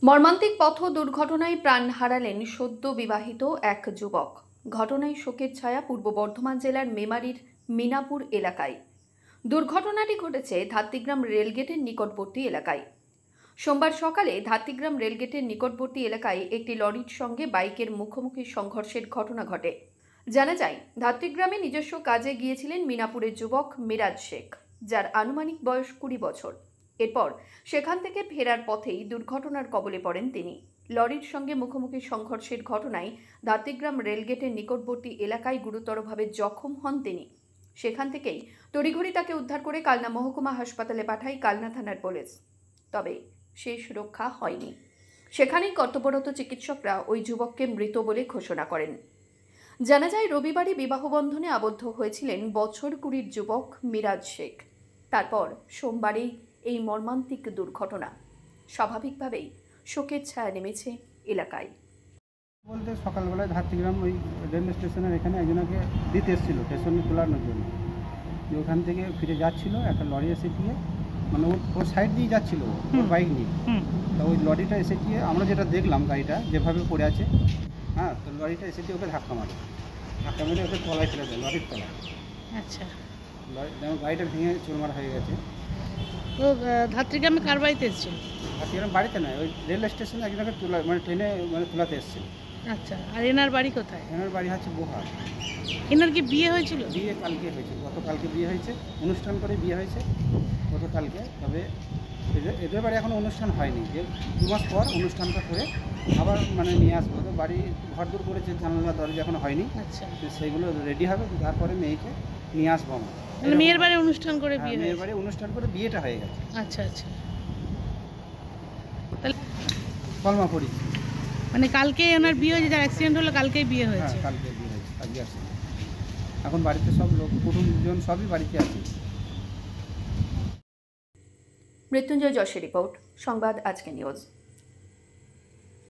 মর্মান্তিক পথ দুর্ঘটনায় প্রাণ হারালেন সদ্য বিবাহিত এক যুবক। ঘটনায় শোকের ছায়া পূর্ব বর্ধমান জেলার মেমারির মিনাপুর এলাকায়। দুর্ঘটনাটি ঘটেছে ধাত্রীগ্রাম রেলগেটের নিকটবর্তী এলাকায়। সোমবার সকালে ধাত্রীগ্রাম রেলগেটের নিকটবর্তী এলাকায় একটি লরির সঙ্গে বাইকের মুখোমুখি সংঘর্ষের ঘটনা ঘটে। জানা যায়, ধাত্রীগ্রামে নিজস্ব কাজে গিয়েছিলেন মিনাপুরের যুবক মিরাজ শেখ, যার আনুমানিক বয়স 20 বছর। এরপর সেখান থেকে ফেরার পথেই দুর্ঘটনার কবলে পড়েন তিনি। লরির সঙ্গে মুখোমুখি সংঘর্ষের ঘটনায় ধাত্রীগ্রাম রেলগেটের নিকটবর্তী এলাকায় গুরুতরভাবে জখম হন তিনি। সেখান থেকেই তড়িঘড়ি তাকে উদ্ধার করে কালনা মহকুমা হাসপাতালে পাঠায় কালনা থানার পুলিশ। তবে শেষ রক্ষা হয়নি। সেখানেই কর্তব্যরত চিকিৎসকরা ওই যুবককে মৃত বলে ঘোষণা করেন। জানা যায়, রবিবারই বিবাহ বন্ধনে আবদ্ধ হয়েছিলেন বছর 20 যুবক মিরাজ শেখ। তারপর সোমবারেই এই মর্মান্তিক দুর্ঘটনা। স্বাভাবিকভাবেই শোকের ছায়া নেমেছে এলাকায়। বলতে সকালবেলায় ধাত্রীগ্রাম ওই রেল স্টেশনের এখানে একজনকে দিতে এসেছিলো স্টেশনে তোলানোর জন্য। যে ওখান থেকে ফিরে যাচ্ছিলো, একটা লরি এসে দিয়ে মানে ওর সাইড দিয়ে যাচ্ছিলো ওর বাইক নিয়ে। তো ওই লরিটা এসে দিয়ে আমরা যেটা দেখলাম, গাড়িটা যেভাবে পড়ে আছে, হ্যাঁ, তো লরিটা এসে দিয়ে ওকে ধাক্কা মেরে ওকে তলায় ফেলে দেয়, লরির তলায়। আচ্ছা, যেমন গাড়িটা ভেঙে চুরমার হয়ে গেছে। তো ধাত্রীগ্রামে কার বাড়িতে এসেছিল? ধাত্রীগ্রাম বাড়িতে নয়, ওই রেল স্টেশনে একজনকে তোলা মানে ট্রেনে মানে তোলাতে এসেছিল। আচ্ছা, আর এনার বাড়ি কোথায়? এনার বাড়ি হচ্ছে বোহার। এনার কি বিয়ে হয়েছিল? বিয়ে কালকে হয়েছে, গতকালকে বিয়ে হয়েছে, অনুষ্ঠান করে বিয়ে হয়েছে গতকালকে। তবে এদের বাড়ি এখনও অনুষ্ঠান হয়নি, যে 2 মাস পর অনুষ্ঠানটা করে আবার মানে নিয়ে আসবো। তো বাড়ি ঘরদূর করেছে, জানালা দরজা এখনো হয়নি। আচ্ছা, তো সেইগুলো রেডি হবে, তারপরে মেয়েকে নিয়ে আসবো আমরা। মানে মেয়ের বাড়ি অনুষ্ঠান করে বিয়ে মেয়ের হয়েছে? বাড়ি অনুষ্ঠান করে বিয়েটা হয়ে গেছে। আচ্ছা আচ্ছা, তাহলে কলমা পড়ি। মানে কালকে ওনার বিয়ে হয়েছে, যার অ্যাক্সিডেন্ট হলো কালকেই বিয়ে হ্যাঁ, হয়েছে? কালকে বিয়ে হয়েছে, আজকে আসছে। এখন বাড়িতে সব লোক কুটুমজন সবই বাড়িতে আছে। মৃত্যুঞ্জয় যশের রিপোর্ট, সংবাদ আজকে নিউজ।